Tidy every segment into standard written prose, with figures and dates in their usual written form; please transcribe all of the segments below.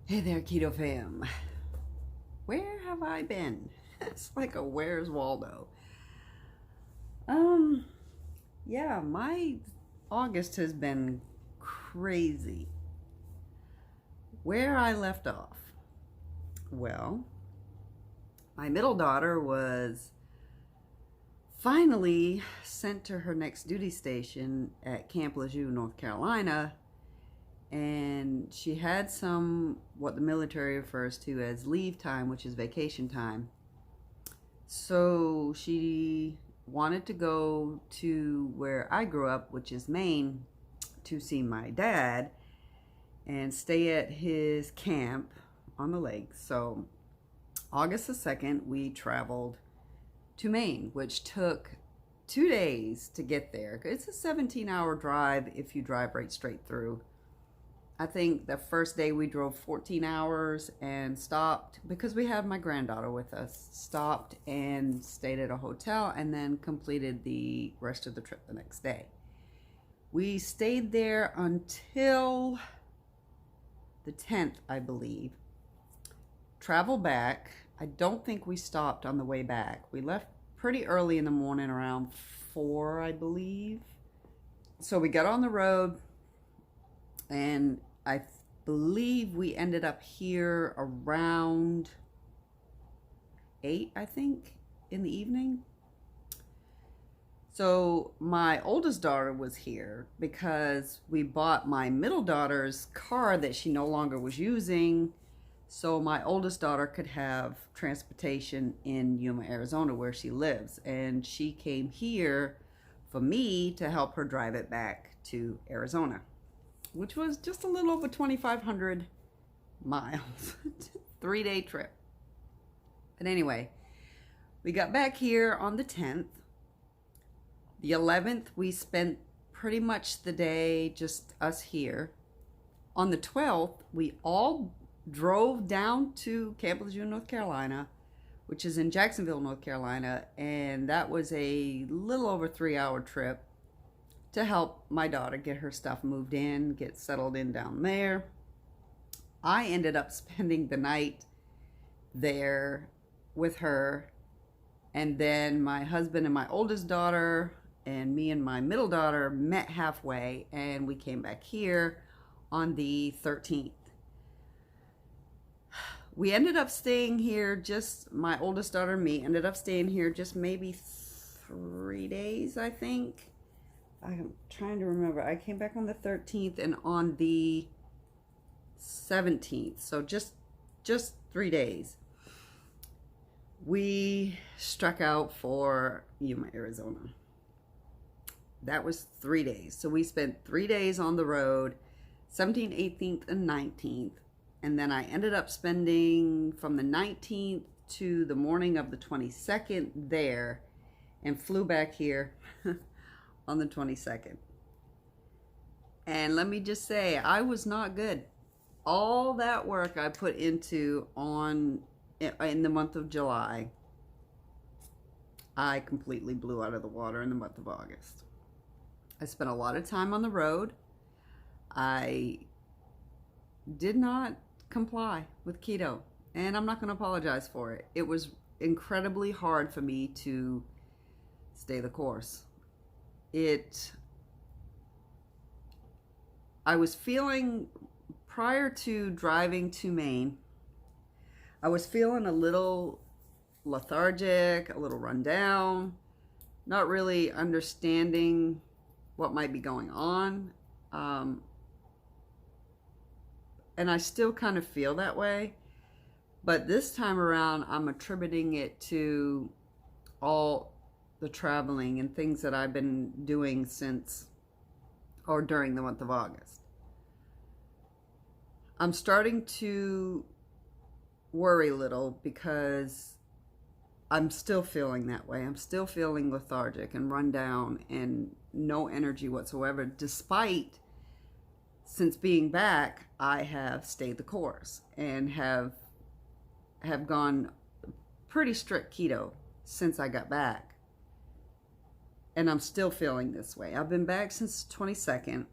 Hey there, Keto fam. Where have I been? It's like a Where's Waldo? Um, yeah, my August has been crazy. Where I left off. Well, my middle daughter was finally sent to her next duty station at Camp Lejeune, North Carolina, and she had some what the military refers to as leave time, which is vacation time. So she wanted to go to where I grew up, which is Maine, to see my dad and stay at his camp on the lake. So August the 2nd, we traveled to Maine, which took 2 days to get there. It's a 17-hour drive if you drive right straight through. I think the first day we drove 14 hours and stopped because we had my granddaughter with us. Stopped and stayed at a hotel and then completed the rest of the trip the next day. We stayed there until the 10th, I believe. Travel back. I don't think we stopped on the way back. We left pretty early in the morning, around 4, I believe. So we got on the road, and I believe we ended up here around 8, I think, in the evening. So my oldest daughter was here because we bought my middle daughter's car that she no longer was using, so my oldest daughter could have transportation in Yuma, Arizona, where she lives. And she came here for me to help her drive it back to Arizona, which was just a little over 2,500 miles. 3-day trip. But anyway, we got back here on the 10th. The 11th, we spent pretty much the day just us here. On the 12th, we all drove down to Camp Lejeune, North Carolina, which is in Jacksonville, North Carolina, and that was a little over 3-hour trip to help my daughter get her stuff moved in, get settled in down there. I ended up spending the night there with her, and then my husband and my oldest daughter and me and my middle daughter met halfway, and we came back here on the 13th. We ended up staying here, just my oldest daughter and me ended up staying here just maybe 3 days, I think. I'm trying to remember. I came back on the 13th and on the 17th. So just 3 days. We struck out for Yuma, Arizona. That was 3 days. So we spent 3 days on the road, 17th, 18th, and 19th. And then I ended up spending from the 19th to the morning of the 22nd there, and flew back here on the 22nd. And let me just say, I was not good. All that work I put into in the month of July, I completely blew out of the water in the month of August. I spent a lot of time on the road. I did not comply with keto, and I'm not going to apologize for it. It was incredibly hard for me to stay the course. I was feeling, prior to driving to Maine, I was feeling a little lethargic, a little run down, not really understanding what might be going on. And I still kind of feel that way. But this time around, I'm attributing it to all the traveling and things that I've been doing since or during the month of August. I'm starting to worry a little because I'm still feeling that way. I'm still feeling lethargic and run down and no energy whatsoever, despite, since being back, I have stayed the course and have gone pretty strict keto since I got back. And I'm still feeling this way. I've been back since the 22nd.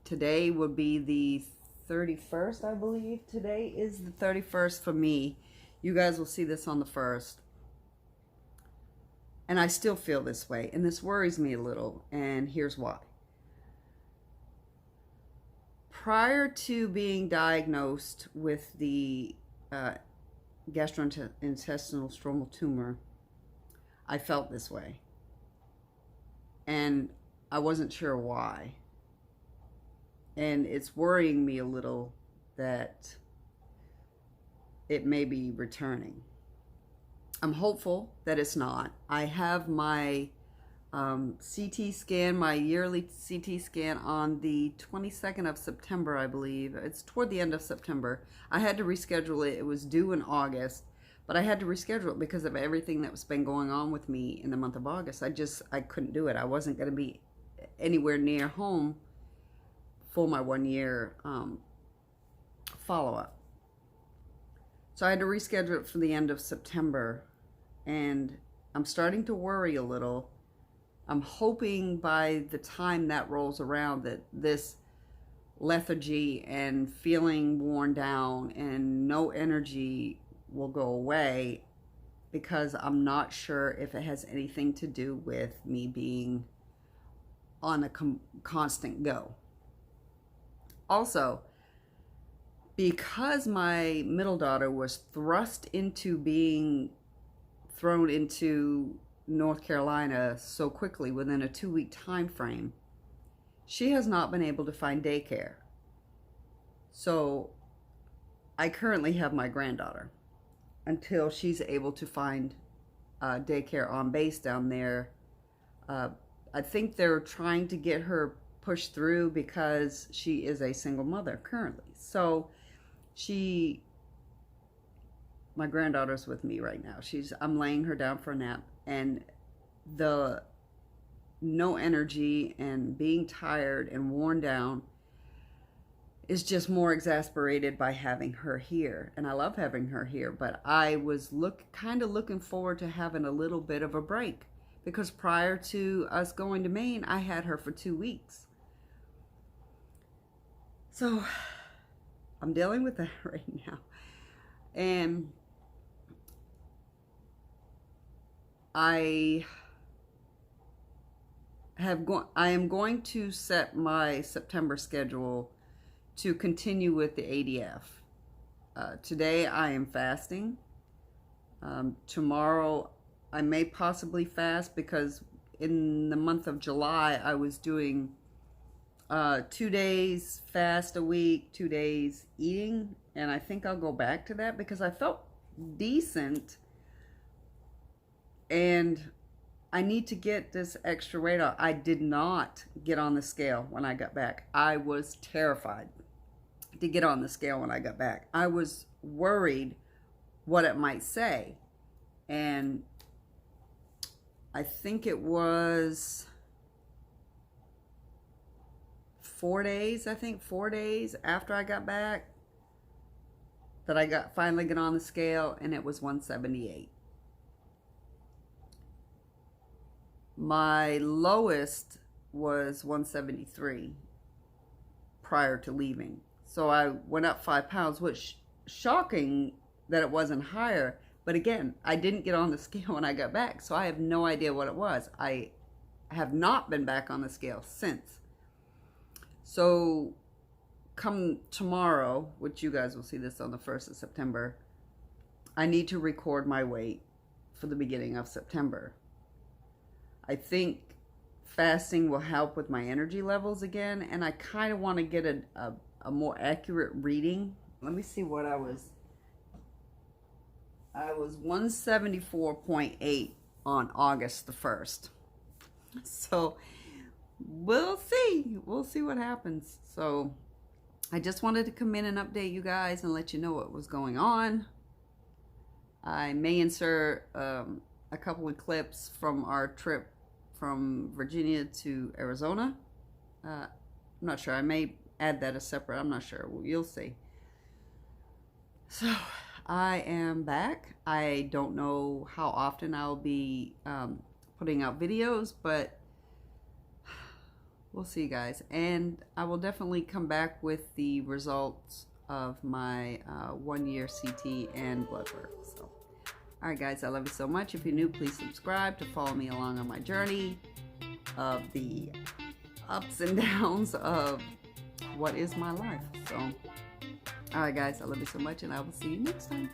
Today would be the 31st, I believe. Today is the 31st for me. You guys will see this on the 1st. And I still feel this way. And this worries me a little. And here's why. Prior to being diagnosed with the gastrointestinal stromal tumor, I felt this way. And I wasn't sure why. And it's worrying me a little that it may be returning. I'm hopeful that it's not. I have my CT scan, my yearly CT scan on the 22nd of September, I believe. It's toward the end of September. I had to reschedule it. It was due in August, but I had to reschedule it because of everything that's been going on with me in the month of August. I couldn't do it. I wasn't going to be anywhere near home for my 1 year follow-up. So I had to reschedule it for the end of September, and I'm starting to worry a little. I'm hoping by the time that rolls around that this lethargy and feeling worn down and no energy will go away, because I'm not sure if it has anything to do with me being on a constant go. Also, because my middle daughter was thrown into North Carolina so quickly within a 2-week time frame, she has not been able to find daycare. So I currently have my granddaughter until she's able to find daycare on base down there. I think they're trying to get her pushed through because she is a single mother currently. So my granddaughter's with me right now. I'm laying her down for a nap, and the no energy and being tired and worn down is just more exasperated by having her here. And I love having her here, but I was kind of looking forward to having a little bit of a break, because prior to us going to Maine, I had her for 2 weeks. So I'm dealing with that right now. And I am going to set my September schedule to continue with the ADF. Today I am fasting. Tomorrow I may possibly fast, because in the month of July I was doing 2 days fast a week, 2 days eating, and I think I'll go back to that because I felt decent, and I need to get this extra weight off. I did not get on the scale when I got back. I was terrified to get on the scale when I got back. I was worried what it might say, and I think it was 4 days, 4 days after I got back that I finally got on the scale, and it was 178. My lowest was 173 prior to leaving. So I went up 5 pounds, which shocking that it wasn't higher. But again, I didn't get on the scale when I got back, so I have no idea what it was. I have not been back on the scale since. So come tomorrow, which you guys will see this on the 1st of September, I need to record my weight for the beginning of September. I think fasting will help with my energy levels again, and I kind of want to get a more accurate reading. Let me see what I was 174.8 on August the 1st. So we'll see what happens. So I just wanted to come in and update you guys and let you know what was going on. I may insert a couple of clips from our trip from Virginia to Arizona. I'm not sure. I may add that as separate. I'm not sure. You'll see. So I am back. I don't know how often I'll be putting out videos, but we'll see, guys. And I will definitely come back with the results of my 1 year CT and blood work. So, all right, guys, I love you so much. If you're new, please subscribe to follow me along on my journey of the ups and downs of what is my life. So, all right, guys, I love you so much, and I will see you next time.